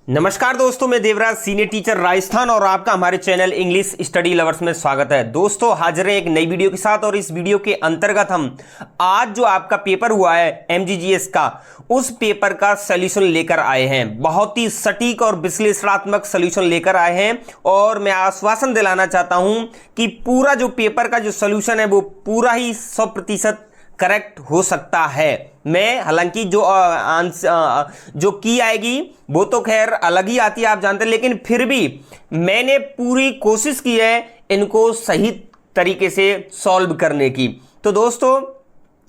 नमस्कार दोस्तों, मैं देवराज सीनियर टीचर राजस्थान और आपका हमारे चैनल इंग्लिश स्टडी लवर्स में स्वागत है। दोस्तों हाजिर हैं एक नई वीडियो के साथ और इस वीडियो के अंतर्गत हम आज जो आपका पेपर हुआ है एमजीजीएस का, उस पेपर का सॉल्यूशन लेकर आए हैं। बहुत ही सटीक और विश्लेषणात्मक सॉल्यूशन लेकर आए हैं और मैं आश्वासन दिलाना चाहता हूं कि पूरा जो पेपर का जो सॉल्यूशन है वो पूरा ही 100% करेक्ट हो सकता है। मैं हालांकि जो की आएगी वो तो खैर अलग ही आती है, आप जानते हैं, लेकिन फिर भी मैंने पूरी कोशिश की है इनको सही तरीके से सॉल्व करने की। तो दोस्तों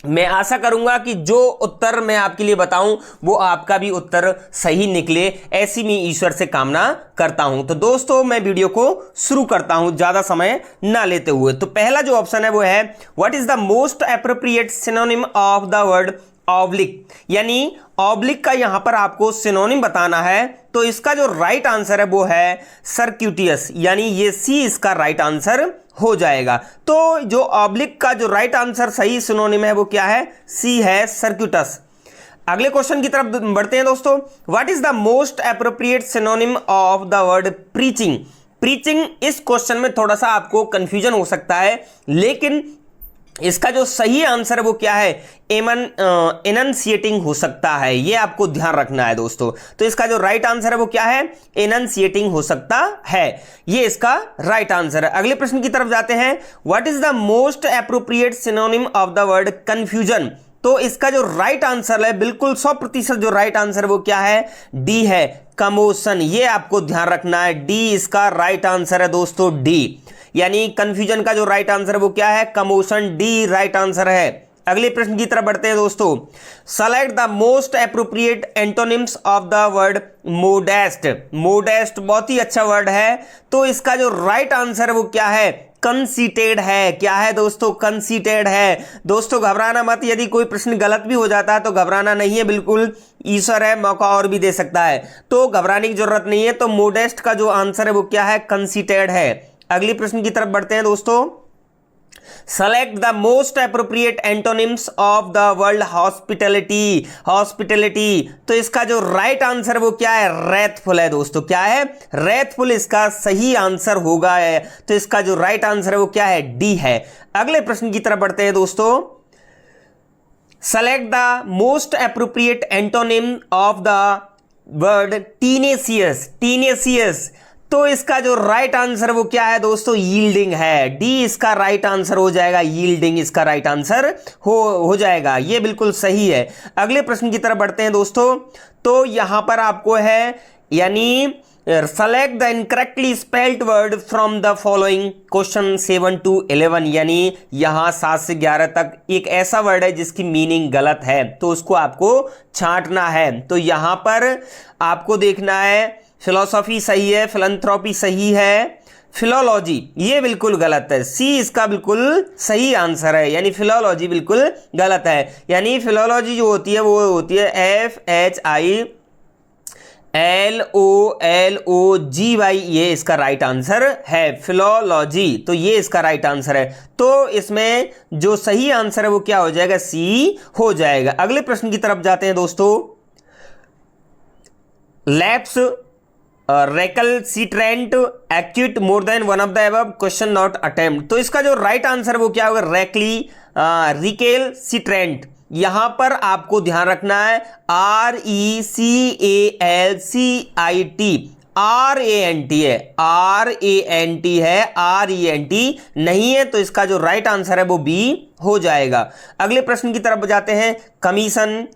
मैं आशा करूंगा कि जो उत्तर मैं आपके लिए बताऊं वो आपका भी उत्तर सही निकले, ऐसी मैं ईश्वर से कामना करता हूं। तो दोस्तों मैं वीडियो को शुरू करता हूं ज्यादा समय ना लेते हुए। तो पहला जो ऑप्शन है वो है what is the most appropriate synonym of the word oblique, यानी ऑब्लिक का यहां पर आपको सिनोनिम बताना है। तो इसका जो राइट आंसर है वो है सर्क्यूटियस, यानी ये सी इसका राइट आंसर हो जाएगा। तो जो ऑब्लिक का जो राइट आंसर सही सिनोनिम है वो क्या है? सी है, सर्क्यूटस। अगले क्वेश्चन की तरफ बढ़ते हैं दोस्तों। What is the most appropriate synonym of the word preaching? Preaching, इस क्वेश्चन में थोड़ा सा आपको कंफ्यूजन हो सकता है, लेकिन इसका जो सही आंसर है वो क्या है? एनंसिएटिंग हो सकता है, ये आपको ध्यान रखना है दोस्तों। तो इसका जो राइट आंसर है वो क्या है? एनंसिएटिंग हो सकता है, ये इसका राइट आंसर है। अगले प्रश्न की तरफ जाते हैं। What is the most appropriate synonym of the word confusion? तो इसका जो राइट आंसर है, बिल्कुल 100% जो राइट आंसर है वो क्या है? डी है, कमोशन। ये आपको ध्यान रखना है, डी इसका राइट आंसर है दोस्तों, डी, यानी कंफ्यूजन का जो राइट आंसर है वो क्या है? कमोशन, डी राइट आंसर है। अगले प्रश्न की तरफ बढ़ते हैं दोस्तों। Select the most appropriate antonyms of the word modest. Modest बहुत ही अच्छा वर्ड है, तो इसका जो राइट आंसर है वो क्या है? कंसीटेड है। क्या है दोस्तों? कंसीटेड है। दोस्तों घबराना मत, यदि कोई प्रश्न गलत भी हो जाता है तो घबराना नहीं है, बिल्कुल ईश्वर है, मौका और भी दे सकता है, तो घबराने की जरूरत नहीं है। तो मोडेस्ट का जो आंसर है वो क्या है? कंसीटेड है। अगली प्रश्न की तरफ बढ़ते हैं दोस्तों। Select the most appropriate antonyms of the world hospitality. Hospitality, तो इसका जो राइट आंसर वो क्या है? रेथफुल है दोस्तों। क्या है? रेथफुल इसका सही आंसर होगा है। तो इसका जो राइट आंसर है वो क्या है? डी है। अगले प्रश्न की तरफ बढ़ते हैं दोस्तों। Select the most appropriate antonym of the word tenacious. Tenacious, तो इसका जो राइट आंसर वो क्या है दोस्तों? यील्डिंग है, डी इसका राइट आंसर हो जाएगा, यील्डिंग इसका राइट आंसर हो जाएगा, ये बिल्कुल सही है। अगले प्रश्न की तरफ बढ़ते हैं दोस्तों। तो यहां पर आपको है, यानी select the incorrectly spelled word from the following question 7 to 11, यानी यहां 7 से 11 तक एक ऐसा वर्ड है जिसकी मीनिंग गलत है, तो उसको आपको छांटना है। तो यहां पर आपको देखना है, फिलॉसफी सही है, फिलैंथ्रोपी सही है, फिलोलॉजी ये बिल्कुल गलत है, सी इसका बिल्कुल सही आंसर है, यानी फिलोलॉजी बिल्कुल गलत है। यानी फिलोलॉजी जो होती है वो होती है FHILOLOGY, ये इसका राइट आंसर है, फिलोलॉजी, तो ये इसका राइट आंसर है। तो इसमें जो सही आंसर है वो क्या हो जाएगा? सी हो जाएगा। अगले प्रश्न की तरफ जाते हैं दोस्तों। Lapse recalcitrant acute more than one of the above, question not attempt. तो इसका जो राइट आंसर है वो क्या होगा? रिकेलसिट्रेंट। यहां पर आपको ध्यान रखना है, RECALCIT, RANT है, RANT है, RENT नहीं है, तो इसका जो राइट आंसर है वो बी हो जाएगा। अगले प्रश्न की तरफ जाते हैं। Commission,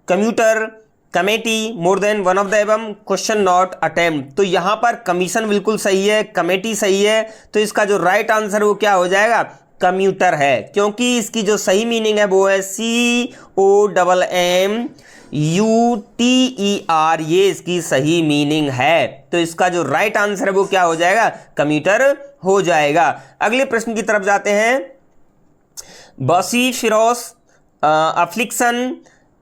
commuter, committee, more than one of the above, question not attempt. तो यहां पर कमीशन बिल्कुल सही है, कमेटी सही है, तो इसका जो राइट आंसर वो क्या हो जाएगा? कम्यूटर है, क्योंकि इसकी जो सही मीनिंग है वो है COMMUTER, ये इसकी सही मीनिंग है। तो इसका जो राइट आंसर है वो क्या हो जाएगा? कम्यूटर हो जाएगा। अगले प्रश्न की तरफ जाते हैं। Vociferous, affliction,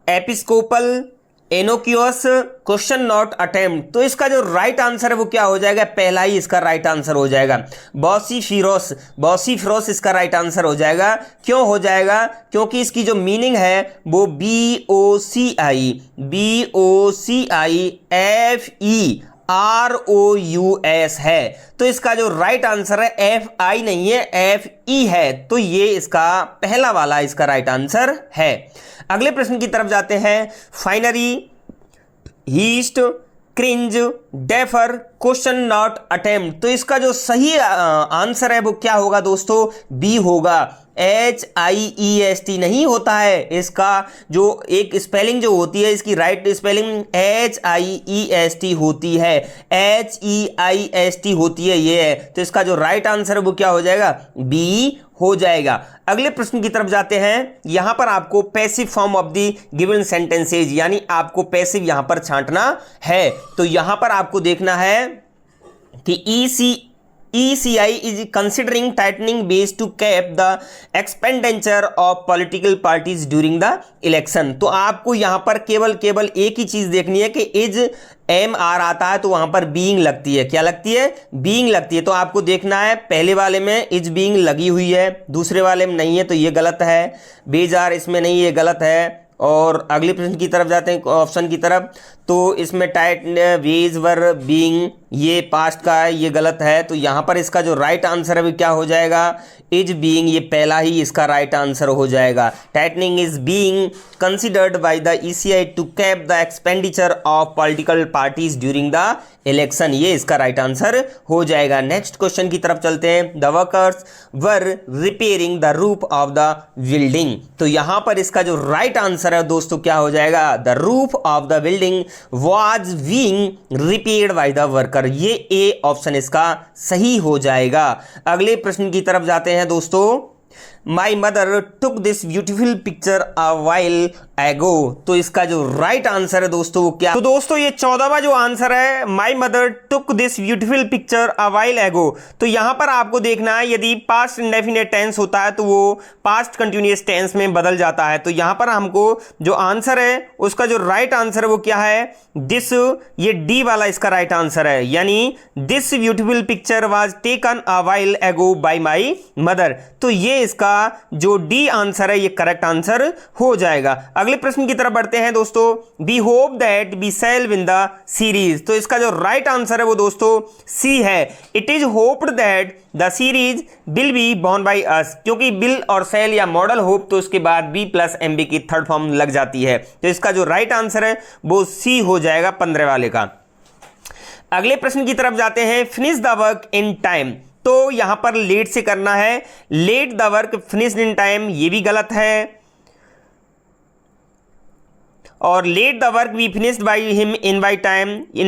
episcopal, innocuous question not attempt, तो इसका जो राइट आंसर है वो क्या हो जाएगा, पहला ही इसका राइट आंसर हो जाएगा। बॉसिफिरोस, बॉसिफिरोस इसका राइट आंसर हो जाएगा। क्यों हो जाएगा, क्योंकि इसकी जो मीनिंग है वो BOCIFEROUS है। तो इसका जो राइट आंसर है FI नहीं है, FE है। तो ये इसका पहला वाला इसका राइट आंसर है। अगले प्रश्न की तरफ जाते हैं। Finery, heist, cringe, defer, question not attempt, तो इसका जो सही आंसर है वो क्या होगा दोस्तों, बी होगा। HIEST नहीं होता है, इसका जो एक स्पेलिंग जो होती है, इसकी राइट स्पेलिंग HIEST होती है, HEIST होती है, ये है। तो इसका जो राइट आंसर है वो क्या हो जाएगा, बी हो जाएगा। अगले प्रश्न की तरफ जाते हैं। यहां पर आपको passive form of the given sentences, यानी आपको पैसिव यहां पर छांटना है। तो यहां पर आपको देखना है कि ECI is considering tightening base to cap the expenditure of political parties during the election। तो आपको यहां पर केवल एक ही चीज देखनी है कि इज MR आता है तो वहां पर बीइंग लगती है। क्या लगती है, बीइंग लगती है। तो आपको देखना है पहले वाले में इज बीइंग लगी हुई है, दूसरे वाले में नहीं है तो ये गलत है। बेजार इसमें नहीं, ये गलत है। और अगले प्रश्न की तरफ जाते हैं, ऑप्शन की तरफ। तो इसमें टाइट वेज वर बीइंग, ये पास्ट का है, ये गलत है। तो यहाँ पर इसका जो राइट आंसर है वो क्या हो जाएगा, इज बीइंग, ये पहला ही इसका राइट आंसर हो जाएगा। Tightening is being considered by the ECI to cap the expenditure of political parties during the election, ये इसका राइट आंसर हो जाएगा। नेक्स्ट क्वेश्चन की तरफ चलते हैं। The workers were repairing the roof of the building, तो यहाँ पर इसका जो राइट आंसर है दोस्तों क्या हो जाएगा, the roof of the building was being repaired by the worker, ये ए ऑप्शन इसका सही हो जाएगा। अगले प्रश्न की तरफ जाते हैं दोस्तों। My mother took this beautiful picture a while ago, तो इसका जो राइट आंसर है दोस्तों वो क्या, तो दोस्तों ये 14वां जो आंसर है, My mother took this beautiful picture a while ago। तो यहां पर आपको देखना है यदि पास्ट इंडेफिनिट टेंस होता है तो वो पास्ट कंटिन्यूअस टेंस में बदल जाता है। तो यहां पर हमको जो आंसर है उसका जो राइट आंसर है वो क्या है, दिस, ये डी वाला इसका राइट आंसर है। यानी this beautiful picture was taken a while एगो बाय माय मदर, तो ये इसका जो डी आंसर है ये करेक्ट आंसर हो जाएगा। अगले प्रश्न की तरफ बढ़ते हैं दोस्तों। We hope that we shall win the series, तो इसका जो राइट आंसर है वो दोस्तों सी है। It is hoped that the series will be born by us, क्योंकि बिल और सेल या मॉडल होप तो उसके बाद बी प्लस MB की थर्ड फॉर्म लग जाती है। तो इसका जो राइट आंसर है वो सी हो जाएगा 15 वाले का। अगले प्रश्न की तरफ जाते हैं। Finish the work in time, तो यहां पर लेट से करना है। Let the work finished in time, ये भी गलत है। और let the work be finished by him in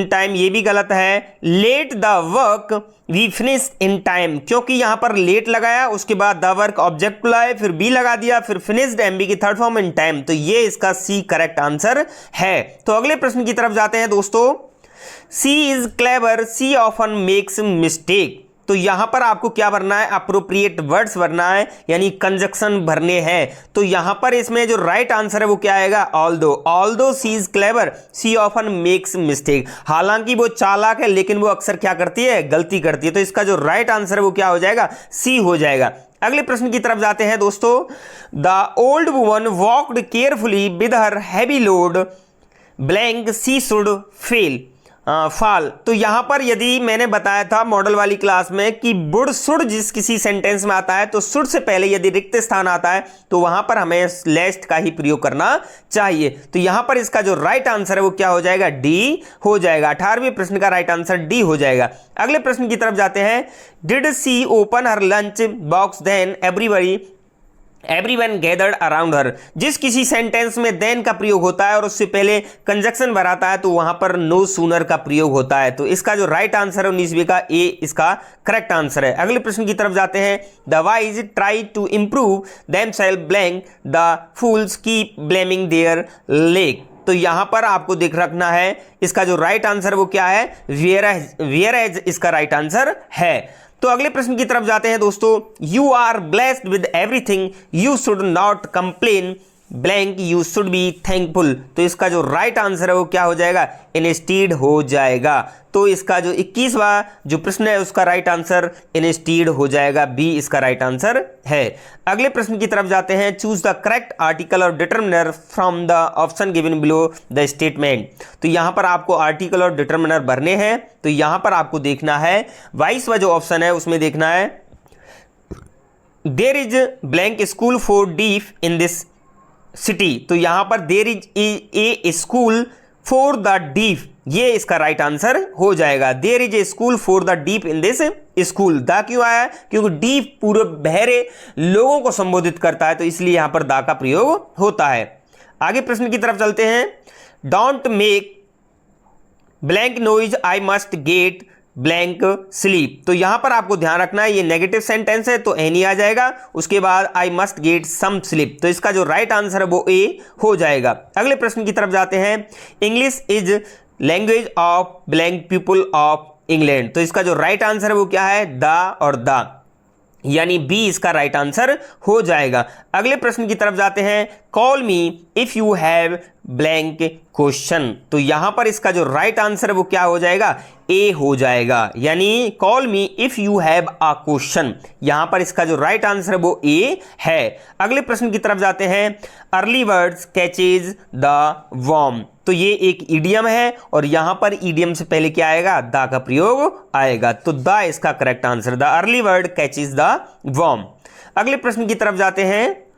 time, ये भी गलत है। Let the work we finished in time, क्योंकि यहां पर लेट लगाया, उसके बाद द वर्क ऑब्जेक्ट लाए, फिर बी लगा दिया, फिर फिनिश्ड MB की थर्ड फॉर्म इन टाइम, तो ये इसका सी करेक्ट आंसर है। तो अगले प्रश्न की तरफ जाते हैं दोस्तों। She is clever, she often makes mistake, तो यहां पर आपको क्या भरना है, अप्रोप्रिएट वर्ड्स भरना है, यानी कंजक्शन भरने हैं। तो यहां पर इसमें जो राइट आंसर है वो क्या आएगा, although she is clever she often makes mistake, हालांकि वो चालाक है लेकिन वो अक्सर क्या करती है, गलती करती है। तो इसका जो राइट आंसर है वो क्या हो जाएगा, सी हो जाएगा। अगले प्रश्न की तरफ जाते हैं दोस्तों। The old woman walked carefully with her heavy load blank she should fall, तो यहां पर यदि मैंने बताया था मॉडल वाली क्लास में कि बुड शुड जिस किसी सेंटेंस में आता है तो शुड से पहले यदि रिक्त स्थान आता है तो वहां पर हमें लेस्ट का ही प्रयोग करना चाहिए। तो यहां पर इसका जो राइट आंसर है वो क्या हो जाएगा, डी हो जाएगा। 18वें प्रश्न का राइट आंसर डी हो जाएगा। अगले प्रश्न की तरफ जाते हैं। Did she open her lunch box then everyone gathered around her, जिस किसी सेंटेंस में देन का प्रयोग होता है और उससे पहले कंजक्शन भराता है तो वहां पर नो सूनर का प्रयोग होता है। तो इसका जो राइट आंसर है 19वें का ए इसका करेक्ट आंसर है। अगले प्रश्न की तरफ जाते हैं। The wise try to improve themselves blank the fools keep blaming their luck, तो यहां पर आपको देख रखना है इसका जो राइट आंसर वो क्या है, वेयरएज इसका राइट आंसर है। तो अगले प्रश्न की तरफ जाते हैं दोस्तों। You are blessed with everything, you should not complain blank you should be thankful. तो इसका जो राइट आंसर है वो क्या हो जाएगा, इंस्टीड हो जाएगा। तो इसका जो 21वां जो प्रश्न है उसका राइट आंसर इंस्टीड हो जाएगा, बी इसका राइट आंसर है। अगले प्रश्न की तरफ जाते हैं। चूज द करेक्ट आर्टिकल और determiner from the option given below the statement. तो यहां पर आपको आर्टिकल और डिटर्मिनर भरने हैं। तो यहां पर आपको देखना है 22वां जो ऑप्शन है उसमें देखना है there is blank school for deaf in this city. तो यहां पर there is a school for the deaf, ये इसका राइट आंसर हो जाएगा। There is a school for the deaf in this school. दा क्यों आया, क्योंकि डीफ पूरे बहरे लोगों को संबोधित करता है, तो इसलिए यहां पर दा का प्रयोग होता है। आगे प्रश्न की तरफ चलते हैं। Don't make blank noise I must gate blank sleep. तो यहां पर आपको ध्यान रखना है ये नेगेटिव सेंटेंस है तो एनी आ जाएगा, उसके बाद I must get some sleep. तो इसका जो राइट आंसर है वो ए हो जाएगा। अगले प्रश्न की तरफ जाते हैं। English is language of blank people of England. तो इसका जो राइट आंसर है वो क्या है, द और द, यानी बी इसका राइट आंसर हो जाएगा। अगले प्रश्न की तरफ जाते हैं। Call me if you have blank question. तो यहां पर इसका जो राइट आंसर है वो क्या हो जाएगा, ए हो जाएगा, यानी call me if you have a question. यहां पर इसका जो राइट आंसर है वो ए है। अगले प्रश्न की तरफ जाते हैं। Early words catches the worm. तो ये एक इडियम है और यहां पर इडियम से पहले क्या आएगा, द का प्रयोग आएगा। तो द इसका correct answer, the early word catches the worm. अगले प्रश्न की तरफ जाते हैं।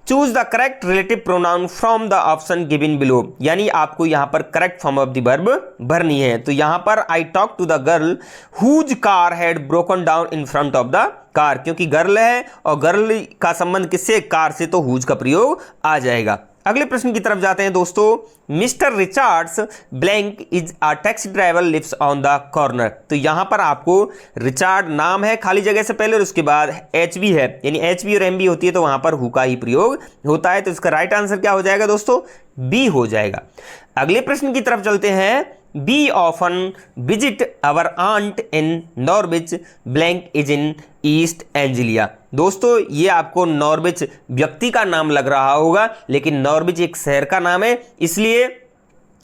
Choose the correct relative pronoun from the option given below. यानी आपको यहां पर correct form of the verb भरनी है। तो यहां पर I talk to the girl whose car had broken down in front of the car, क्योंकि गर्ल है और गर्ल का संबंध किससे, कार से, तो हुज का प्रयोग आ जाएगा। अगले प्रश्न की तरफ जाते हैं दोस्तों। Mister Richards blank is a taxi driver lives on the corner. तो यहां पर आपको रिचार्ड नाम है खाली जगह से पहले और उसके बाद एच बी है, यानी एच बी और एम बी होती है तो वहां पर हु का ही प्रयोग होता है। तो इसका राइट आंसर क्या हो जाएगा दोस्तों, बी हो जाएगा। अगले प्रश्न की तरफ चलते हैं। We often visit our aunt in Norwich blank is in East Anglia. दोस्तों ये आपको नॉर्विच व्यक्ति का नाम लग रहा होगा, लेकिन नॉर्विच एक शहर का नाम है, इसलिए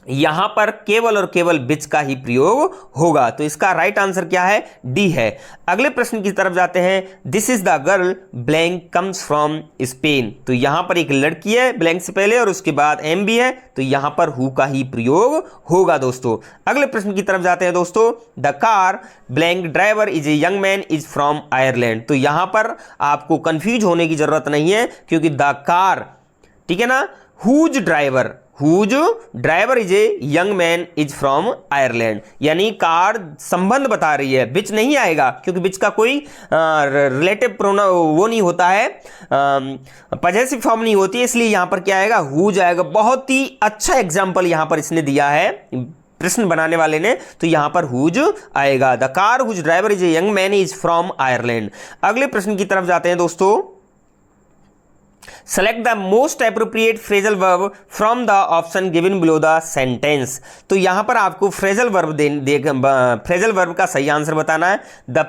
यहां पर केवल और केवल बिच का ही प्रयोग होगा। तो इसका राइट आंसर क्या है, डी है। अगले प्रश्न की तरफ जाते हैं। This is the girl blank comes from Spain. तो यहां पर एक लड़की है ब्लैंक से पहले और उसके बाद एम भी है, तो यहां पर हु का ही प्रयोग होगा दोस्तों। अगले प्रश्न की तरफ जाते हैं दोस्तों। The car blank driver is a young man is from Ireland. तो यहां पर आपको कंफ्यूज होने की जरूरत नहीं है, क्योंकि द कार, ठीक है ना, whose driver is a young man is from Ireland, यानी कार संबंध बता रही है, बिच नहीं आएगा, क्योंकि बिच का कोई रिलेटिव प्रोनाउन वो नहीं होता है, पजेसिव फॉर्म नहीं होती है, इसलिए यहां पर क्या आएगा, हुज आएगा। बहुत ही अच्छा एग्जाम्पल यहां पर इसने दिया है प्रश्न बनाने वाले ने, तो यहां पर हुज आएगा। The car whose driver is a young man is from Ireland. अगले प्रश्न की तरफ जाते हैं दोस्तों। Select the most appropriate phrasal verb from the option given below the sentence. तो यहां पर आपको फ्रेजल वर्ब का सही आंसर बताना है। The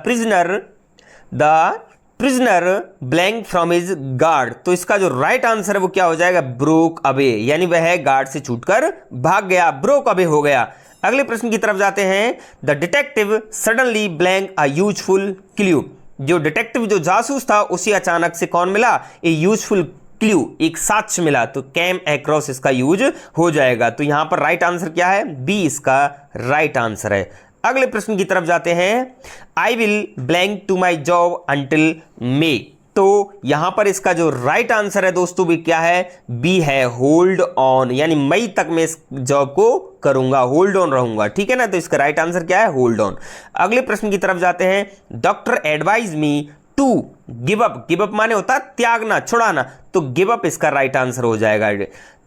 prisoner blank from his guard. तो इसका जो राइट आंसर है वो क्या हो जाएगा, ब्रोक अवे, यानी वह गार्ड से छूटकर भाग गया, ब्रोक अवे हो गया। अगले प्रश्न की तरफ जाते हैं। The detective suddenly blank a useful clue. जो डिटेक्टिव जो जासूस था उसे अचानक से कौन मिला, ए यूजफुल क्लू, एक साक्ष्य मिला, तो कैम अक्रॉस इसका यूज हो जाएगा। तो यहां पर राइट आंसर क्या है, बी इसका राइट आंसर है। अगले प्रश्न की तरफ जाते हैं। I will blank to my job until May. तो यहां पर इसका जो राइट आंसर है दोस्तों भी क्या है, बी है, होल्ड ऑन, यानी मई तक मैं इस जॉब को करूंगा, होल्ड ऑन रहूंगा, ठीक है ना। तो इसका राइट आंसर क्या है, होल्ड ऑन। अगले प्रश्न की तरफ जाते हैं। Doctor advise me to give up. Give up माने होता है त्यागना, छुड़ाना, तो गिव अप इसका राइट आंसर हो जाएगा,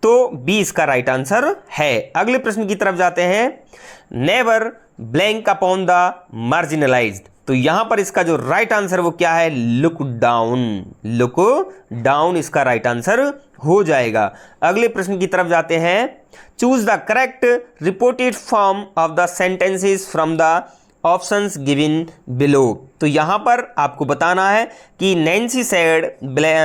तो बी इसका राइट आंसर है। अगले प्रश्न की तरफ जाते हैं। Never blank upon the marginalised. तो यहां पर इसका जो राइट आंसर वो क्या है, लुक डाउन इसका राइट आंसर हो जाएगा। अगले प्रश्न की तरफ जाते हैं। Choose the correct reported form of the sentences from the options given below. तो यहां पर आपको बताना है कि Nancy said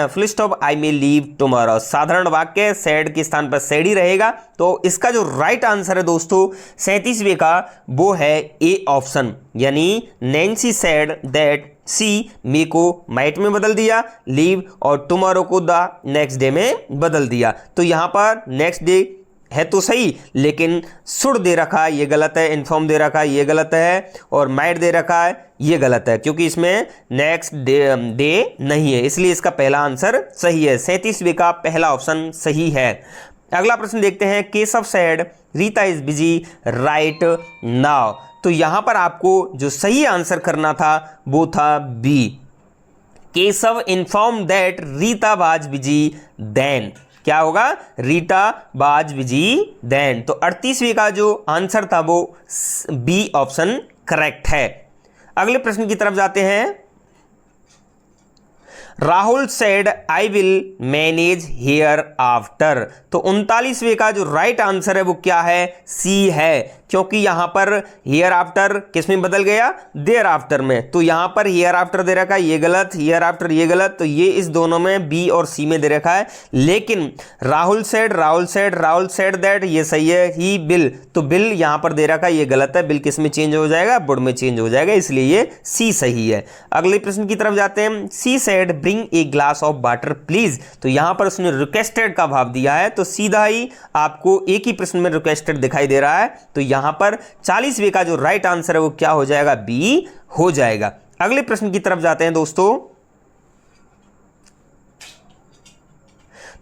full stop I may leave tomorrow, साधारण वाक्य सेड के स्थान पर सेड ही रहेगा। तो इसका जो राइट आंसर है दोस्तों 37वें का, वो है ए ऑप्शन, यानी नैन्सी सेड दैट सी मे को माइट में बदल दिया, लीव और टुमारो को द नेक्स्ट डे में बदल दिया। तो यहां पर नेक्स्ट डे है तो सही, लेकिन शुड दे रखा है ये गलत है, इन्फॉर्म दे रखा है ये गलत है, और माइट दे रखा है ये गलत है, क्योंकि इसमें नेक्स्ट डे नहीं है, इसलिए इसका पहला आंसर सही है। 37वें का पहला ऑप्शन सही है। अगला प्रश्न देखते हैं। Keshav said Rita is busy right now. तो यहां पर आपको जो सही आंसर करना था वो था B, Keshav inform that Rita was busy then. क्या होगा? Rita was busy then. तो 38वें का जो आंसर था वो बी ऑप्शन करेक्ट है। अगले प्रश्न की तरफ जाते हैं। Rahul said I will manage here after. तो 39वें का जो राइट आंसर है वो क्या है? सी है, क्योंकि यहां पर हियर आफ्टर किस में बदल गया? देयर आफ्टर में। तो यहां पर हियर आफ्टर दे रखा है ये गलत, हियर आफ्टर ये गलत, तो ये इस दोनों में बी और सी में दे रखा है। लेकिन राहुल सेड दैट ये सही है, ही बिल, तो बिल यहां पर दे रखा है ये गलत है, बिल किस में चेंज हो जाएगा? वुड में चेंज हो जाएगा, इसलिए ये सी सही है। अगले प्रश्न की तरफ जाते हैं। She said bring a glass of water please. तो यहां पर उसने रिक्वेस्टेड का भाव दिया है, तो सीधा ही आपको एक ही प्रश्न में रिक्वेस्टेड दिखाई दे रहा है। तो यहां पर 40वें का जो राइट आंसर है वो क्या हो जाएगा? बी हो जाएगा। अगले प्रश्न की तरफ जाते हैं दोस्तों।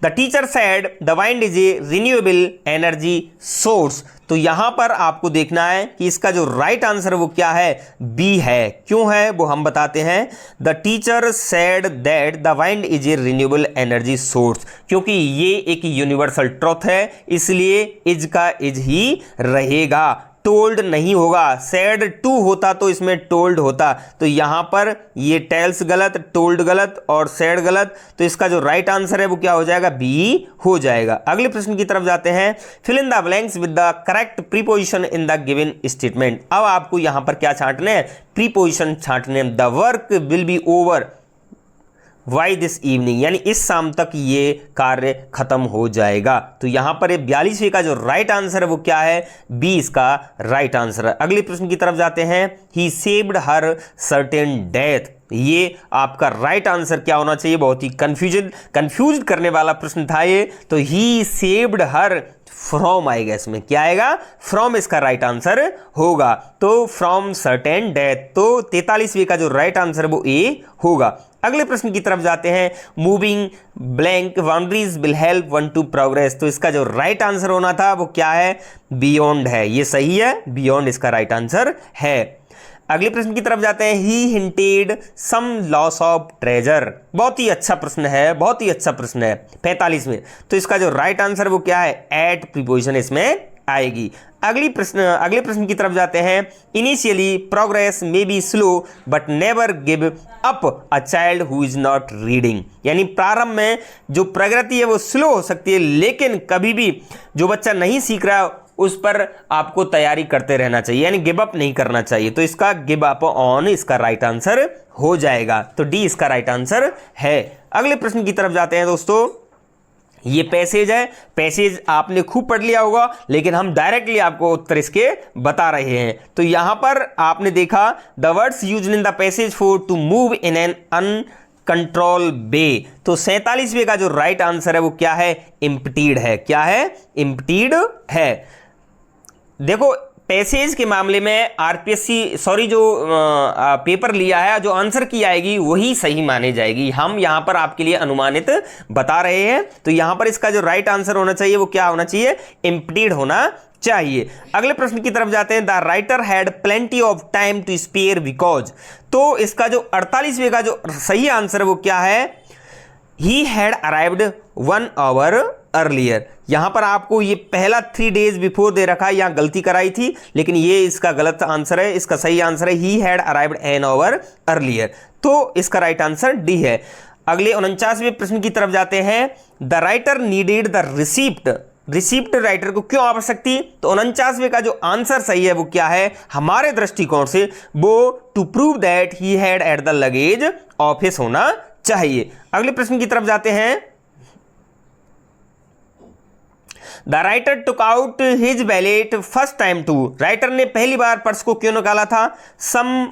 The teacher said the wind is a renewable energy source. तो यहां पर आपको देखना है कि इसका जो राइट आंसर वो क्या है? बी है। क्यों है वो हम बताते हैं। The teacher said that the wind is a renewable energy source, क्योंकि ये एक यूनिवर्सल ट्रुथ है, इसलिए इज का इज ही रहेगा, टोल्ड नहीं होगा। सेड टू होता तो इसमें टोल्ड होता, तो यहां पर ये टेल्स गलत, टोल्ड गलत और सेड गलत, तो इसका जो राइट आंसर है वो क्या हो जाएगा? बी हो जाएगा। अगले प्रश्न की तरफ जाते हैं। Fill in the blanks with the correct preposition in the given statement. अब आपको यहां पर क्या छांटने हैं? प्रीपोजिशन छांटने। The work will be over by this evening, यानी इस शाम तक ये कार्य खत्म हो जाएगा। तो यहां पर 42वें का जो राइट आंसर है वो क्या है? बी इसका राइट आंसर है। अगले प्रश्न की तरफ जाते हैं। ही सेव्ड हर सर्टेन डेथ। ये आपका राइट आंसर क्या होना चाहिए? बहुत ही कंफ्यूज करने वाला प्रश्न था ये। तो ही सेव्ड हर फ्रॉम आएगा, इसमें क्या आएगा? फ्रॉम इसका राइट आंसर होगा। तो फ्रॉम सर्टेन डेथ। तो 43वें का जो राइट आंसर है वो ए होगा। अगले प्रश्न की तरफ जाते हैं। Moving blank boundaries will help one two progress. तो इसका जो राइट आंसर होना था वो क्या है? बियॉन्ड है। ये सही है, बियॉन्ड इसका राइट आंसर है। अगले प्रश्न की तरफ जाते हैं। He hinted some loss of treasure. बहुत ही अच्छा प्रश्न है, बहुत ही अच्छा प्रश्न है। 45 में तो इसका जो राइट आंसर वो क्या है? एट प्रीपोजिशन इसमें आएगी। अगले प्रश्न की तरफ जाते हैं। Initially progress may be slow but never give up a child who is not reading. यानी प्रारंभ में जो प्रगति है वो स्लो हो सकती है, लेकिन कभी भी जो बच्चा नहीं सीख रहा उस पर आपको तैयारी करते रहना चाहिए, यानी गिव अप नहीं करना चाहिए। तो इसका गिव अप ऑन इसका राइट आंसर हो जाएगा। तो डी इसका राइट आंसर है। अगले प्रश्न की तरफ जाते हैं दोस्तों। ये पैसेज है, पैसेज आपने खूब पढ़ लिया होगा, लेकिन हम डायरेक्टली आपको उत्तर इसके बता रहे हैं। तो यहां पर आपने देखा the words used in the passage for to move in an uncontrol way. तो 47वें का जो राइट आंसर है वो क्या है? इम्पटीड है। क्या है? इम्पटीड है। देखो पैसेज के मामले में आरपीएससी जो पेपर लिया है, जो आंसर की आएगी वही सही मानी जाएगी। हम यहां पर आपके लिए अनुमानित बता रहे हैं। तो यहां पर इसका जो राइट आंसर होना चाहिए वो क्या होना चाहिए? एम्प्टीड होना चाहिए। अगले प्रश्न की तरफ जाते हैं। The writer had plenty of time to spare because. तो इसका जो 48वें का जो सही आंसर है वो क्या है? He had arrived 1 hour earlier. यहां पर आपको ये पहला 3 डेज बिफोर दे रखा है, यहां गलती कराई थी, लेकिन ये इसका गलत आंसर है। इसका सही आंसर है he had arrived an hour earlier. तो इसका राइट आंसर डी है। अगले 49वें प्रश्न की तरफ जाते हैं। The writer needed the receipt receipt writer को क्यों आवश्यकता? तो 49वें का जो आंसर सही है वो क्या है हमारे दृष्टिकोण से, वो to prove that he had at the luggage office होना चाहिए। अगले प्रश्न की तरफ जाते हैं। The writer took out his wallet first time to, writer ने पहली बार पर्स को क्यों निकाला था?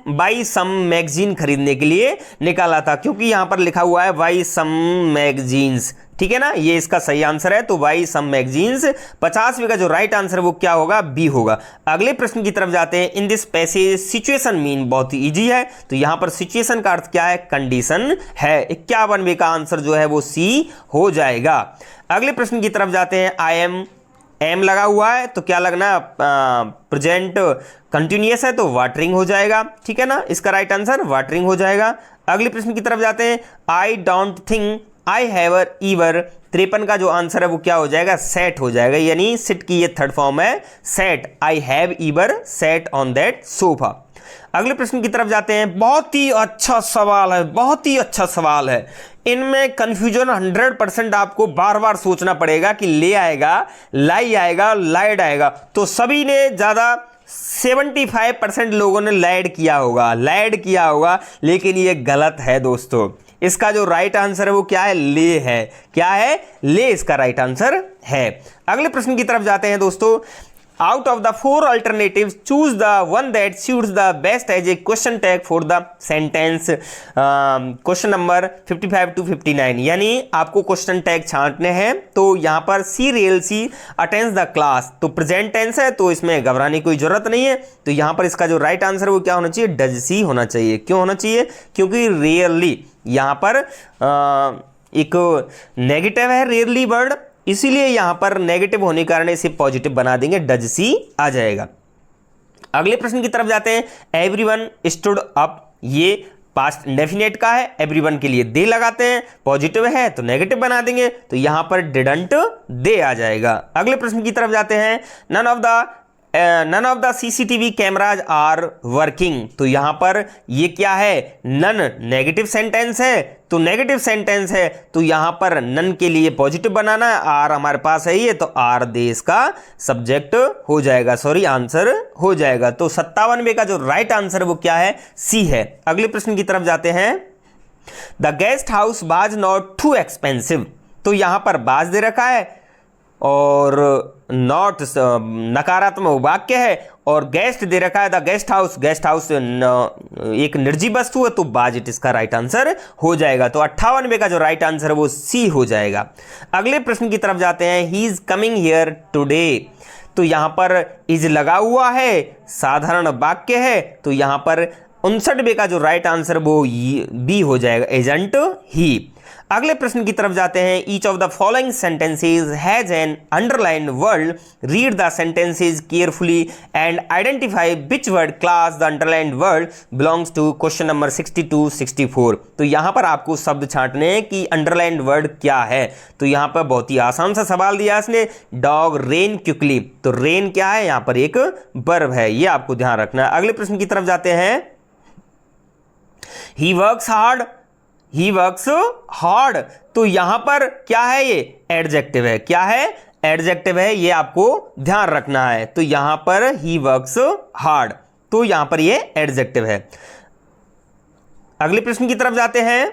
बाई सम मैगजीन खरीदने के लिए निकाला था, क्योंकि यहां पर लिखा हुआ है बाई सम मैगजीन्स, ठीक है ना, ये इसका सही आंसर है। तो बाई सम मैगजीन्स 50वें का जो राइट आंसर वो क्या होगा? बी होगा। अगले प्रश्न की तरफ जाते हैं। In this passage situation mean बहुत ही इजी है, तो यहां पर सिचुएशन का अर्थ क्या है? कंडीशन है। 51वें का आंसर जो है वो सी हो जाएगा। अगले प्रश्न की तरफ जाते हैं। आई एम लगा हुआ है तो क्या लगना? प्रेजेंट कंटिन्यूअस है तो वाटरिंग हो जाएगा, ठीक है ना, इसका राइट आंसर वाटरिंग हो जाएगा। अगले प्रश्न की तरफ जाते हैं। I don't think I have ever, 53 का जो आंसर है वो क्या हो जाएगा? सेट हो जाएगा, यानी सिट की ये थर्ड फॉर्म है set. I have ईवर set on that sofa. अगले प्रश्न की तरफ जाते हैं। बहुत ही अच्छा सवाल है, बहुत ही अच्छा सवाल है। इनमें कंफ्यूजन 100% आपको बार बार सोचना पड़ेगा कि ले आएगा, लाई आएगा, लाइड आएगा। तो सभी ने ज़्यादा 75% लोगों ने लाइड किया होगा, लेकिन ये गलत है दोस्तों। इसका जो राइट आंसर है वो क्या है? ले है। क्या है? ले इसका राइट आंसर है। अगले प्रश्न की तरफ जाते हैं दोस्तों। Out of the 4 alternatives choose the one that suits the best as a question tag for the sentence। Question number 55 to 59, यानी आपको क्वेश्चन टैग छांटने हैं। तो यहाँ पर she really she attends the class, तो प्रेजेंट टेंस है तो इसमें घबराने की कोई जरूरत नहीं है। तो यहाँ पर इसका जो राइट आंसर है वो क्या होना चाहिए? डज सी होना चाहिए। क्यों होना चाहिए? क्योंकि रियरली यहाँ पर एक नेगेटिव है रियरली वर्ड, इसीलिए यहां पर नेगेटिव होने के कारण इसे पॉजिटिव बना देंगे, डज सी आ जाएगा। अगले प्रश्न की तरफ जाते हैं। एवरीवन स्टूड अप, ये पास्ट डेफिनेट का है, एवरीवन के लिए दे लगाते हैं, पॉजिटिव है तो नेगेटिव बना देंगे, तो यहां पर डिडंट दे आ जाएगा। अगले प्रश्न की तरफ जाते हैं। None of the CCTV cameras are working, तो यहां पर ये क्या है? नन नेगेटिव सेंटेंस है, तो नेगेटिव सेंटेंस है तो यहां पर नन के लिए पॉजिटिव बनाना है। आर हमारे पास है ये, तो आर देश का सब्जेक्ट हो जाएगा, सॉरी आंसर हो जाएगा। तो 57वें का जो राइट आंसर है वो क्या है? सी है। अगले प्रश्न की तरफ जाते हैं। The guest house was not too expensive, तो यहां पर बाज दे रखा है और नॉट नकारात्मक वाक्य है, और गेस्ट दे रखा है द गेस्ट हाउस एक निर्जीव वस्तु है, तो बाज इसका राइट आंसर हो जाएगा। तो 58वें का जो राइट आंसर है वो सी हो जाएगा। अगले प्रश्न की तरफ जाते हैं। He is coming here today, तो यहां पर इज लगा हुआ है, साधारण वाक्य है, तो यहां पर 59वें का जो राइट आंसर वो बी हो जाएगा, एजेंट ही। अगले प्रश्न की तरफ जाते हैं। Each of the following sentences has an underline word, read the sentences carefully and identify which word class the underline word belongs to question number 62 64। तो यहां पर आपको शब्द छांटने हैं कि अंडरलाइन वर्ड क्या है। तो यहां पर बहुत ही आसान सा सवाल दिया इसने, डॉग रेन क्विकली, तो रेन क्या है? यहां पर एक वर्ब है, ये आपको ध्यान रखना है। अगले प्रश्न की तरफ जाते हैं। ही वर्क्स हार्ड, तो यहां पर क्या है? ये एडजेक्टिव है। क्या है? एडजेक्टिव है, ये आपको ध्यान रखना है। तो यहां पर ही वर्क्स हार्ड, तो यहां पर ये एडजेक्टिव है। अगले प्रश्न की तरफ जाते हैं।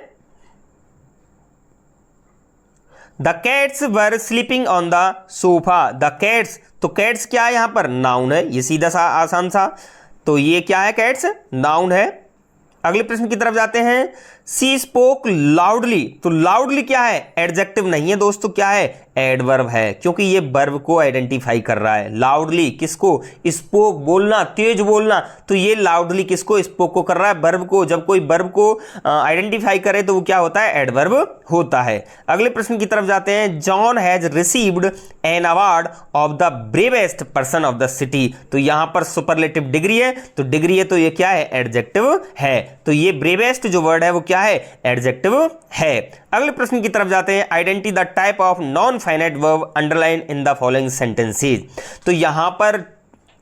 The cats were sleeping on the sofa, the cats, तो कैट्स क्या है? यहां पर नाउन है, ये सीधा सा आसान सा, तो ये क्या है? कैट्स नाउन है। अगले प्रश्न की तरफ जाते हैं। सी स्पोक लाउडली, तो लाउडली क्या है? एडजेक्टिव नहीं है दोस्तों, क्या है? एडवर्ब है, क्योंकि ये वर्ब को आइडेंटिफाई कर रहा है। लाउडली किसको? स्पोक बोलना, तेज बोलना, तो ये लाउडली किसको? स्पोक को कर रहा है, वर्ब को। जब कोई वर्ब को आइडेंटिफाई करे तो वो क्या होता है? एडवर्ब होता है। अगले प्रश्न की तरफ जाते हैं। John has received an award of the bravest person of the city, तो यहां पर सुपरलेटिव डिग्री है, तो डिग्री है तो ये क्या है? एडजेक्टिव है, तो ये ब्रेवेस्ट जो वर्ड है वो क्या है? एडजेक्टिव है। अगले प्रश्न की तरफ जाते हैं। Identify the type of non finite verb underline in the following sentences, तो यहां पर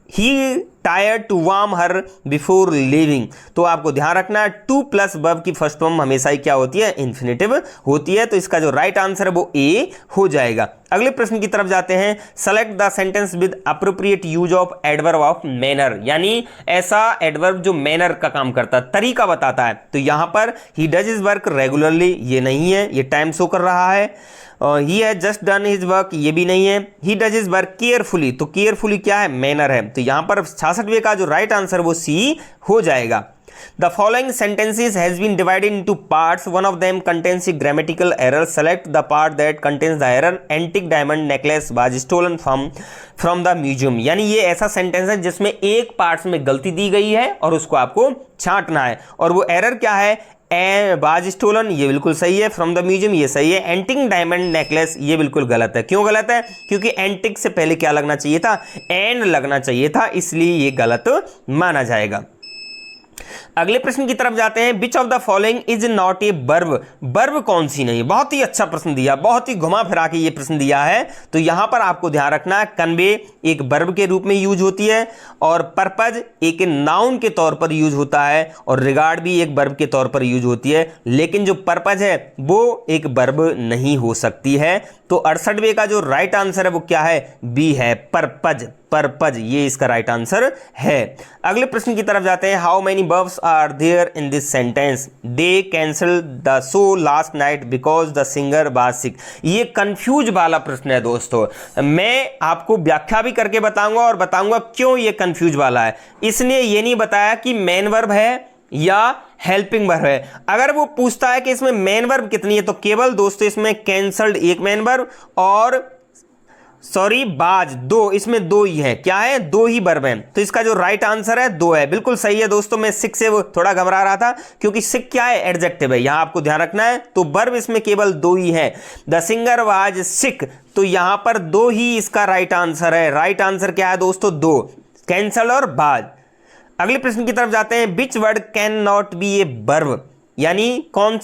he tried to warm her before leaving. तो आपको ध्यान रखना टू प्लस वर्ब की फर्स्ट फॉर्म हमेशा ही क्या होती है, इन्फिनेटिव होती है। तो इसका जो राइट आंसर है वो ए हो जाएगा। अगले प्रश्न की तरफ जाते हैं। Select the sentence with appropriate use of adverb of manner, यानी ऐसा एडवर्ब जो मैनर का काम करता है, तरीका बताता है। तो यहां पर he does his work regularly, ये नहीं है, ये टाइम शो कर रहा है। He has just done his work, ये भी नहीं है। He does his work carefully, तो केयरफुली क्या है, मैनर है। तो यहां पर 66वें का जो राइट आंसर वो सी हो जाएगा। The following sentences has been divided into parts. One of them contains a grammatical error. Select the part that contains the error. Antique diamond necklace was stolen from the museum. यानी ये ऐसा sentence है जिसमें एक parts में गलती दी गई है और उसको आपको छांटना है। और वो एरर क्या है, बाज स्टोलन, ये बिल्कुल सही है। फ्रॉम द म्यूजियम, ये सही है। एंटिक डायमंड नेकलेस, ये बिल्कुल गलत है। क्यों गलत है, क्योंकि एंटिक से पहले क्या लगना चाहिए था, एंड लगना चाहिए था, इसलिए ये गलत माना जाएगा। अगले प्रश्न की तरफ जाते हैं। Which of the following is not a verb, verb कौन सी नहीं। बहुत ही अच्छा प्रश्न दिया, बहुत ही घुमा फिरा के ये प्रश्न दिया है। तो यहां पर आपको ध्यान रखना है कन्वे एक वर्ब के रूप में यूज होती है, और पर्पज एक नाउन के तौर पर यूज होता है, और रिगार्ड भी एक वर्ब के तौर पर यूज होती है। लेकिन जो पर्पज है वो एक वर्ब नहीं हो सकती है। तो 68वें का जो राइट आंसर है वो क्या है, बी है, पर्पज, पर्पज, ये इसका राइट आंसर है। अगले प्रश्न की तरफ जाते हैं। How many verbs are there in this sentence. They cancel the show last night because the singer was sick. ये कंफ्यूज वाला प्रश्न है दोस्तों, मैं आपको व्याख्या भी करके बताऊंगा और बताऊंगा क्यों ये कंफ्यूज वाला है। इसने ये नहीं बताया कि मेन वर्ब है या हेल्पिंग वर्ब है। अगर वो पूछता है कि इसमें मेन वर्ब कितनी है, तो केवल दोस्तों इसमें कैंसल्ड एक मेन वर्ब और बाज दो, इसमें दो ही है। क्या है, दो ही वर्ब हैं। तो इसका जो राइट आंसर है दो है, बिल्कुल सही है दोस्तों। मैं सिक से वो थोड़ा घबरा रहा था क्योंकि सिक क्या है, एडजेक्टिव है, यहां आपको ध्यान रखना है। तो वर्ब इसमें केवल दो ही है। द सिंगर वाज सिक, तो यहां पर दो ही इसका राइट आंसर है। राइट आंसर क्या है दोस्तों, दो, कैंसल और बाज। अगले प्रश्न की तरफ जाते हैं। Which word can not be a verb, यानी कौन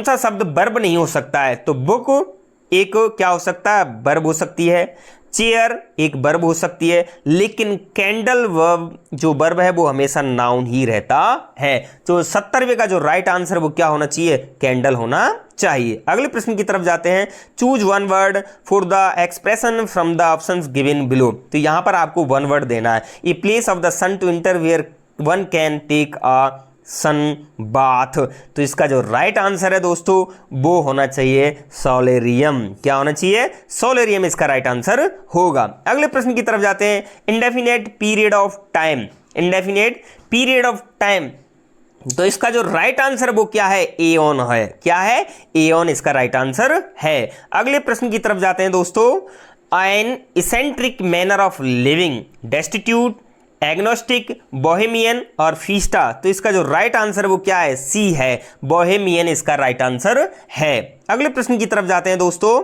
सा शब्द वर्ब नहीं हो सकता है। तो बुक एक क्या हो सकता है, वर्ब हो सकती है। चेयर एक वर्ब हो सकती है, लेकिन कैंडल वर्ब जो वर्ब है वो हमेशा नाउन ही रहता है। तो 70वें का जो राइट आंसर वो क्या होना चाहिए, कैंडल होना चाहिए। अगले प्रश्न की तरफ जाते हैं। Choose one word for the expression from the options given below. तो यहां पर आपको वन वर्ड देना है। A place of the sun to enter where one can take a sun bath. तो इसका जो राइट आंसर है दोस्तों वो होना चाहिए सोलेरियम। क्या होना चाहिए, सोलेरियम इसका राइट आंसर होगा। अगले प्रश्न की तरफ जाते हैं। Indefinite period of time, indefinite period of time, तो इसका जो राइट आंसर वो क्या है, एओन है। क्या है, एओन इसका राइट आंसर है। अगले प्रश्न की तरफ जाते हैं दोस्तों। An eccentric manner of living, destitute, agnostic, bohemian और फीस्टा। तो इसका जो राइट आंसर वो क्या है, सी है, बोहेमियन इसका राइट आंसर है। अगले प्रश्न की तरफ जाते हैं दोस्तों।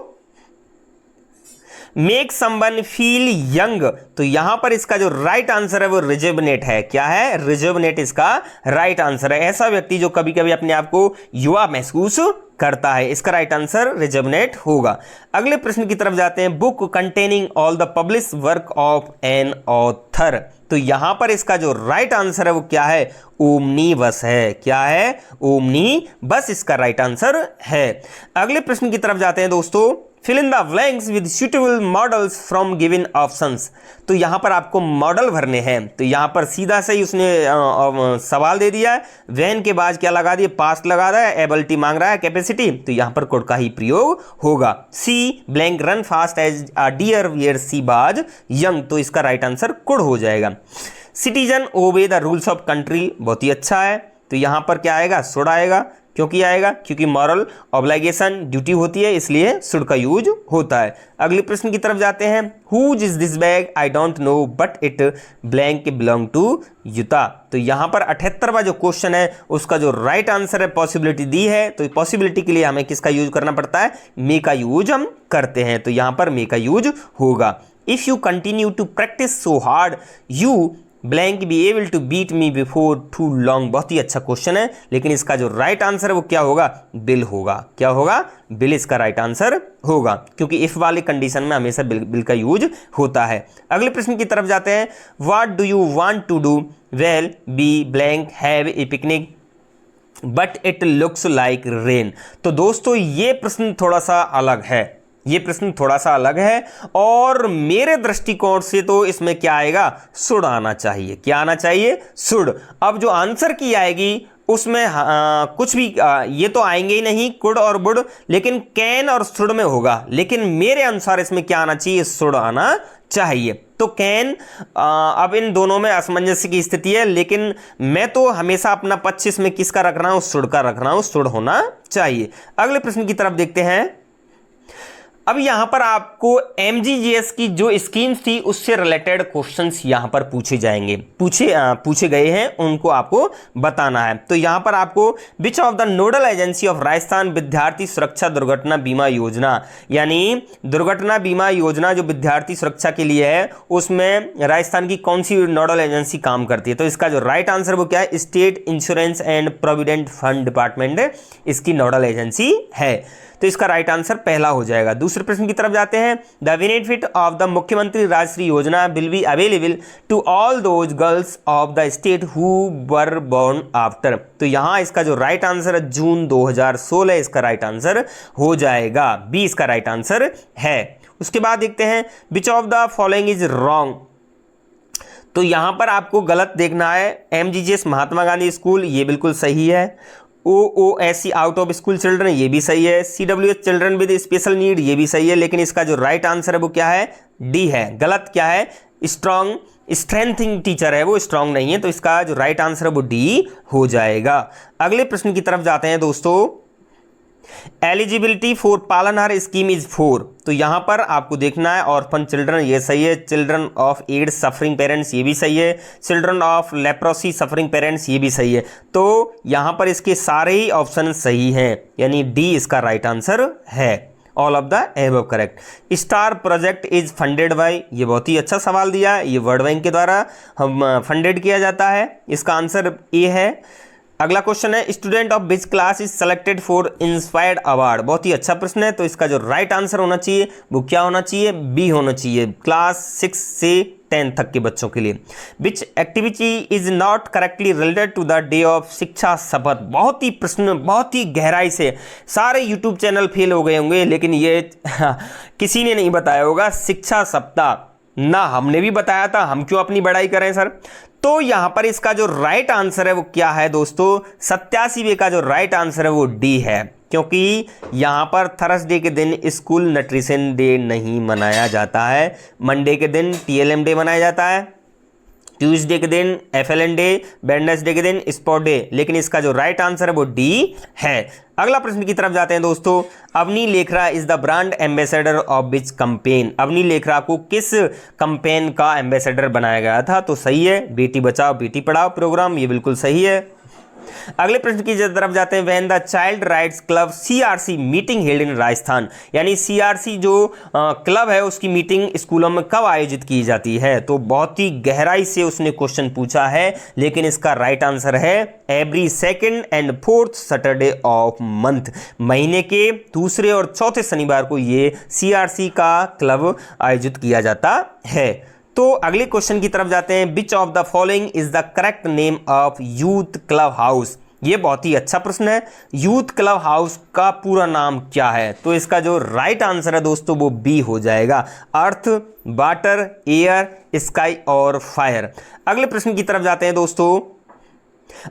मेक समवन फील यंग, तो यहां पर इसका जो राइट आंसर है वो रिजुवनेट है। क्या है, रिजुवनेट इसका राइट आंसर है। ऐसा व्यक्ति जो कभी कभी अपने आप को युवा महसूस करता है, इसका राइट आंसर रिजुवनेट होगा। अगले प्रश्न की तरफ जाते हैं। Book containing all the publish work of an author, तो यहां पर इसका जो राइट आंसर है वो क्या है, ओमनीबस है। क्या है, ओमनीबस इसका राइट आंसर है। अगले प्रश्न की तरफ जाते हैं दोस्तों। Fill in the blanks with suitable modals from given options, तो यहां पर आपको मॉडल भरने हैं। तो यहां पर सीधा से ही उसने सवाल दे दिया है। वैन के बाद क्या लगा दिया, पास्ट लगा रहा है, एबिलिटी मांग रहा है, कैपेसिटी, तो यहां पर कोड का ही प्रयोग होगा। She blank run fast as a deer where she was young, तो इसका राइट आंसर कोड हो जाएगा। Citizen obey the rules of country, बहुत ही अच्छा है। तो यहां पर क्या आएगा, शुड आएगा। क्योंकि आएगा, क्योंकि मॉरल ऑब्लिगेशन ड्यूटी होती है, इसलिए शुड का यूज होता है। अगले प्रश्न की तरफ जाते हैं। Whose is this bag, I don't know but it blank belong to युता। तो यहां पर 78वां जो क्वेश्चन है उसका जो राइट आंसर है, पॉसिबिलिटी दी है, तो पॉसिबिलिटी के लिए हमें किसका यूज करना पड़ता है, मे का यूज हम करते हैं। तो यहां पर मे का यूज होगा। If you continue to practise so hard you blank be able to beat me before too long. बहुत ही अच्छा क्वेश्चन है, लेकिन इसका जो राइट आंसर है वो क्या होगा? बिल होगा। क्या होगा? बिल इसका राइट आंसर होगा, क्योंकि इफ वाले कंडीशन में हमेशा बिल का यूज होता है। अगले प्रश्न की तरफ जाते हैं। What do you want to do well be blank have a picnic but it looks like rain. तो दोस्तों ये प्रश्न थोड़ा सा अलग है, ये प्रश्न थोड़ा सा अलग है, और मेरे दृष्टिकोण से तो इसमें क्या आएगा? शुड आना चाहिए। क्या आना चाहिए? शुड। अब जो आंसर की आएगी उसमें कुछ भी ये तो आएंगे ही नहीं, कुड और वुड, लेकिन कैन और शुड में होगा। लेकिन मेरे अनुसार इसमें क्या आना चाहिए? शुड आना चाहिए। तो कैन, अब इन दोनों में असमंजस्य की स्थिति है, लेकिन मैं तो हमेशा अपना पक्ष इसमें किसका रख रहा हूं? शुड का रख रहा हूं। शुड होना चाहिए। अगले प्रश्न की तरफ देखते हैं। अब यहां पर आपको एमजीजीएस की जो स्कीम्स थी उससे रिलेटेड क्वेश्चंस यहां पर पूछे जाएंगे, पूछे गए हैं, उनको आपको बताना है। तो यहां पर आपको which of the nodal agency of Rajasthan विद्यार्थी सुरक्षा दुर्घटना बीमा योजना, यानी दुर्घटना बीमा योजना जो विद्यार्थी सुरक्षा के लिए है, उसमें राजस्थान की कौन सी नोडल एजेंसी काम करती है? तो इसका जो राइट आंसर वो क्या है? State insurance and provident fund department इसकी नोडल एजेंसी है। तो इसका राइट आंसर पहला हो जाएगा। दूसरे प्रश्न की तरफ जाते हैं। The benefit of the Mukhyamantri Rajshri Yojana will be available to all those girls of the state who were born after. तो यहां इसका जो राइट आंसर है जून 2016 इसका राइट आंसर हो जाएगा। बी इसका राइट आंसर है। उसके बाद देखते हैं which of the following is wrong. तो यहां पर आपको गलत देखना है। एमजीजीएस महात्मा गांधी स्कूल ये बिल्कुल सही है। OOSC out of school children ये भी सही है। CWS children with special need ये भी सही है, लेकिन इसका जो राइट आंसर है वो क्या है? डी है। गलत क्या है? स्ट्रेंथिंग टीचर है, वो स्ट्रांग नहीं है, तो इसका जो राइट आंसर है वो डी हो जाएगा। अगले प्रश्न की तरफ जाते हैं दोस्तों। एलिजिबिलिटी फॉर पालनहार स्कीम इज 4। तो यहां पर आपको देखना है ऑर्फन चिल्ड्रन ये सही है, children of AIDS suffering parents ये भी सही है, children of leprosy suffering parents ये भी सही है। तो यहां पर इसके सारे ही ऑप्शन सही हैं, यानी डी इसका राइट आंसर है। All of the above correct. Star project is funded by, ये बहुत ही अच्छा सवाल दिया है, ये वर्ल्ड बैंक के द्वारा हम फंडेड किया जाता है। इसका आंसर ए है। अगला क्वेश्चन है student of which class is selected for inspired award. बहुत ही अच्छा प्रश्न है, तो इसका जो राइट आंसर होना चाहिए वो क्या होना चाहिए? बी होना चाहिए। क्लास 6 से 10 तक के बच्चों के लिए। Which activity is not correctly related to the day of शिक्षा शपथ। बहुत ही प्रश्न बहुत ही गहराई से, सारे यूट्यूब चैनल फेल हो गए होंगे, लेकिन ये किसी ने नहीं बताया होगा। शिक्षा सप्ताह ना हमने भी बताया था, हम क्यों अपनी बड़ाई करें सर। तो यहां पर इसका जो राइट आंसर है वो क्या है दोस्तों? 87 का जो राइट आंसर है वो डी है, क्योंकि यहां पर थर्सडे के दिन स्कूल न्यूट्रिशन डे नहीं मनाया जाता है, मंडे के दिन TLM डे मनाया जाता है, ट्यूसडे के दिन FLN डे, वेडनेसडे के दिन स्पोर्ट डे, लेकिन इसका जो राइट आंसर है वो डी है। अगला प्रश्न की तरफ जाते हैं दोस्तों। Avani Lekhara is the brand ambassador of which campaign. Avani Lekhara को किस कैंपेन का एम्बेसडर बनाया गया था? तो सही है, बेटी बचाओ बेटी पढ़ाओ प्रोग्राम, ये बिल्कुल सही है। अगले प्रश्न की तरफ जाते हैं। When the child rights club CRC meeting held in Rajasthan, यानी CRC जो क्लब है उसकी मीटिंग स्कूलों में कब आयोजित की जाती है? तो बहुत ही गहराई से उसने क्वेश्चन पूछा है, लेकिन इसका राइट आंसर है every second and fourth Saturday of month. महीने के दूसरे और चौथे शनिवार को ये CRC का क्लब आयोजित किया जाता है। तो अगले क्वेश्चन की तरफ जाते हैं। Which of the following is the correct name of youth club house. ये बहुत ही अच्छा प्रश्न है। यूथ क्लब हाउस का पूरा नाम क्या है? तो इसका जो राइट आंसर है दोस्तों वो बी हो जाएगा। अर्थ, वाटर, एयर, स्काई और फायर। अगले प्रश्न की तरफ जाते हैं दोस्तों।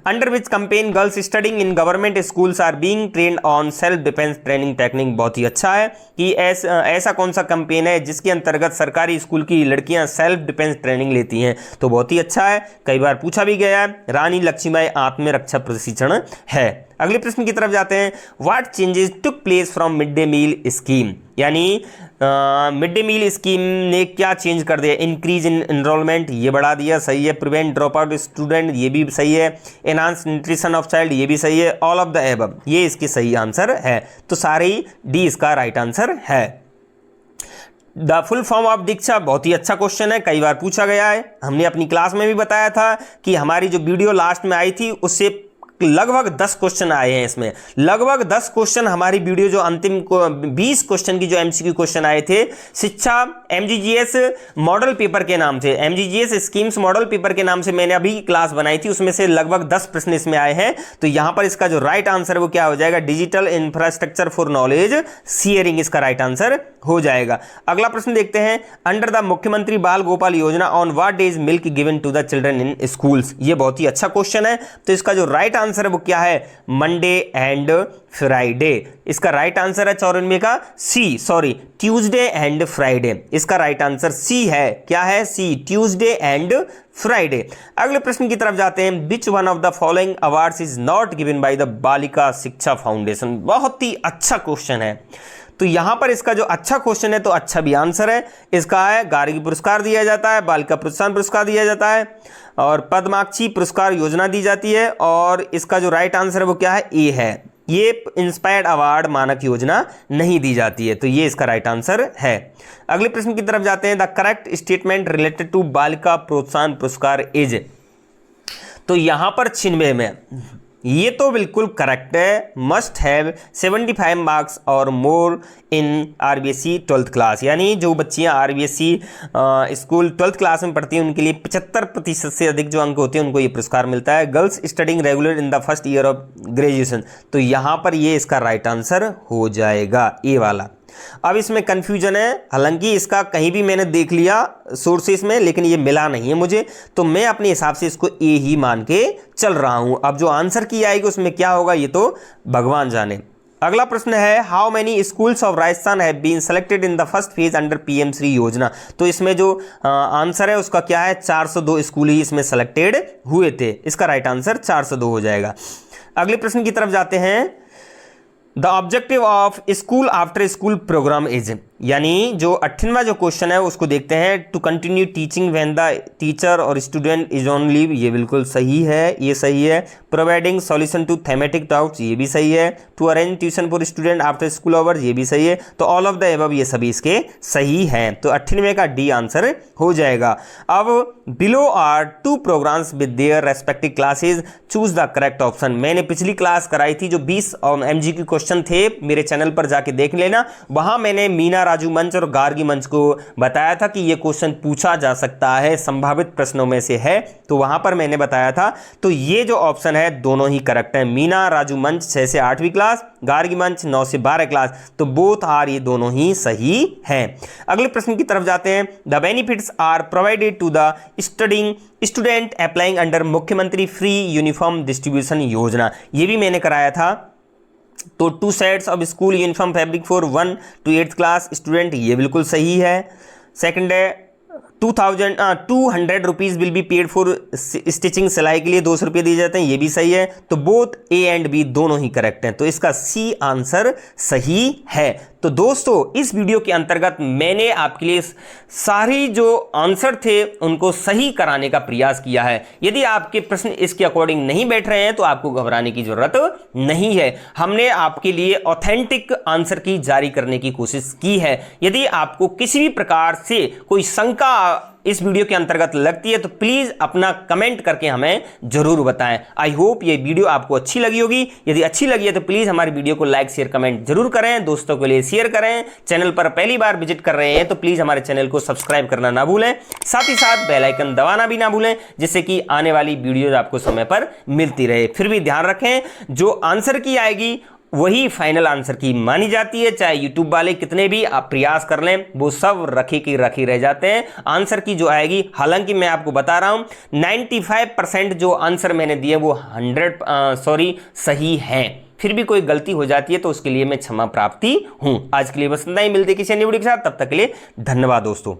Under which campaign girls studying in government schools are being trained on self defence training technique. बहुत ही अच्छा है कि ऐसा कौन सा कैंपेन है जिसके अंतर्गत सरकारी स्कूल की लड़कियां सेल्फ डिफेंस ट्रेनिंग लेती हैं। तो बहुत ही अच्छा है, कई बार पूछा भी गया है। रानी लक्ष्मीबाई आत्मरक्षा प्रशिक्षण है। अगले प्रश्न की तरफ जाते हैं। What changes took place from mid day meal scheme, यानी मिड डे मील स्कीम ने क्या चेंज कर दिया? इंक्रीज इन एनरोलमेंट ये बढ़ा दिया, सही है। प्रिवेंट ड्रॉप आउट स्टूडेंट ये भी सही है। एनहांस न्यूट्रिशन ऑफ चाइल्ड ये भी सही है। ऑल ऑफ द एबव ये इसकी सही आंसर है। तो सारे डी इसका राइट आंसर है। द फुल फॉर्म ऑफ दीक्षा, बहुत ही अच्छा क्वेश्चन है, कई बार पूछा गया है। हमने अपनी क्लास में भी बताया था कि हमारी जो वीडियो लास्ट में आई थी उससे लगभग 10 क्वेश्चन आए हैं। इसमें लगभग 10 क्वेश्चन हमारी वीडियो जो अंतिम 20 क्वेश्चन की जो एमसीक्यू क्वेश्चन आए थे शिक्षा एमजीजीएस मॉडल पेपर के नाम से, एमजीजीएस स्कीम्स मॉडल पेपर के नाम से मैंने अभी क्लास बनाई थी, उसमें से लगभग 10 प्रश्न इसमें आए हैं। तो यहां पर इसका जो राइट आंसर है वो क्या हो जाएगा, digital infrastructure for knowledge sharing, इसका राइट आंसर हो जाएगा। अगला प्रश्न देखते हैं, अंडर द मुख्यमंत्री Bal Gopal Yojana on what day is milk given to the children in schools. ये बहुत ही अच्छा क्वेश्चन है। तो इसका जो राइट आंसर है वो क्या है, मंडे एंड फ्राइडे। इसका राइट आंसर है 94 का सी, सॉरी ट्यूसडे एंड फ्राइडे। इसका राइट आंसर सी है, क्या है, सी, ट्यूसडे एंड फ्राइडे। अगले प्रश्न की तरफ जाते हैं, which one of the following awards is not given by the बालिका शिक्षा फाउंडेशन। बहुत ही अच्छा क्वेश्चन है। तो यहां पर इसका जो अच्छा क्वेश्चन है तो अच्छा भी आंसर है इसका है, गार्गी पुरस्कार दिया जाता है, बालिका प्रोत्साहन पुरस्कार दिया जाता है और पद्माक्षी पुरस्कार योजना दी जाती है। और इसका जो राइट आंसर है वो क्या है, ए है। ये इंस्पायर्ड अवार्ड मानक योजना नहीं दी जाती है, तो ये इसका राइट आंसर है। अगले प्रश्न की तरफ जाते हैं, the correct statement related to Balika Protsahan पुरस्कार इज। तो यहां पर 96 में, ये तो बिल्कुल करेक्ट है, मस्ट हैव 75 मार्क्स और मोर इन आरबीएसई 12th क्लास। यानी जो बच्चियां आरबीएसई स्कूल 12th क्लास में पढ़ती हैं उनके लिए 75% से अधिक जो अंक होते हैं उनको ये पुरस्कार मिलता है। Girls studying regular in the first year of graduation, तो यहाँ पर ये इसका राइट आंसर हो जाएगा, ए वाला। अब इसमें कंफ्यूजन है, हालांकि इसका कहीं भी मैंने देख लिया सोर्सेस में लेकिन ये मिला नहीं है मुझे, तो मैं अपने हिसाब से इसको ए ही मान के चल रहा हूं। अब जो आंसर की आएगी उसमें क्या होगा ये तो भगवान जाने। अगला प्रश्न है, how many schools of Rajasthan have been selected in the first phase under PM Shri Yojana. तो इसमें जो आंसर है उसका क्या है, 402 स्कूल ही इसमें सेलेक्टेड हुए थे। इसका राइट आंसर 402 हो जाएगा। अगले प्रश्न की तरफ जाते हैं, the objective of school after school programme is. यानी जो 98वां जो क्वेश्चन है उसको देखते हैं, to continue teaching when the teacher और स्टूडेंट इज ऑन लीव, ये बिल्कुल सही है, ये सही है। Providing solution to thematic doubts, ये भी सही है। To arrange tuition for student after school hours, ये भी सही है। तो ऑल ऑफ द एबव ये सभी इसके सही हैं, तो 98वें का डी आंसर हो जाएगा। अब below are 2 programmes with their respective classes, choose the correct option. मैंने पिछली क्लास कराई थी जो 20 MGQ क्वेश्चन थे, मेरे चैनल पर जाके देख लेना, वहां मैंने मीना राजू मंच और गार्गी मंच को बताया था कि ये क्वेश्चन पूछा जा सकता है, संभावित प्रश्नों में से है, तो वहां पर मैंने बताया था। तो ये जो ऑप्शन है दोनों ही करेक्ट है। मीना राजू मंच 6 से 8वीं क्लास, गार्गी मंच 9 से 12 क्लास, तो बोथ आर, ये दोनों ही सही हैं। अगले प्रश्न की तरफ जाते हैं, the benefits are provided to the studying student applying under Mukhyamantri free uniform distribution Yojana, ये भी मैंने कराया था। तो 2 sets of school uniform fabric for 1 to 8th class student, ये बिल्कुल सही है। सेकंड है 200 rupees will be paid for stitching, सिलाई के लिए 200 रुपये दिए जाते हैं, ये भी सही है। तो बोथ ए एंड बी दोनों ही करेक्ट हैं, तो इसका सी आंसर सही है। तो दोस्तों इस वीडियो के अंतर्गत मैंने आपके लिए सारी जो आंसर थे उनको सही कराने का प्रयास किया है। यदि आपके प्रश्न इसके अकॉर्डिंग नहीं बैठ रहे हैं तो आपको घबराने की जरूरत नहीं है, हमने आपके लिए ऑथेंटिक आंसर की जारी करने की कोशिश की है। यदि आपको किसी भी प्रकार से कोई शंका इस वीडियो के अंतर्गत लगती है तो प्लीज अपना कमेंट करके हमें जरूर बताएं। आई होप ये वीडियो आपको अच्छी लगी होगी। यदि अच्छी लगी है तो प्लीज हमारी वीडियो को लाइक शेयर कमेंट जरूर करें, दोस्तों के लिए शेयर करें। चैनल पर पहली बार विजिट कर रहे हैं तो प्लीज हमारे चैनल को सब्सक्राइब करना ना भूलें, साथ ही साथ बेल आइकन दबाना भी ना भूलें, जिससे कि आने वाली वीडियो आपको समय पर मिलती रहे। फिर भी ध्यान रखें, जो आंसर की आएगी वही फाइनल आंसर की मानी जाती है। चाहे यूट्यूब वाले कितने भी आप प्रयास कर लें, वो सब रखी की रखी रह जाते हैं। आंसर की जो आएगी, हालांकि मैं आपको बता रहा हूं 95% जो आंसर मैंने दिए वो 100 सही हैं। फिर भी कोई गलती हो जाती है तो उसके लिए मैं क्षमा प्रार्थी हूं। आज के लिए बस इतना ही, मिलते किसी अन्य वीडियो के साथ, तब तक के लिए धन्यवाद दोस्तों।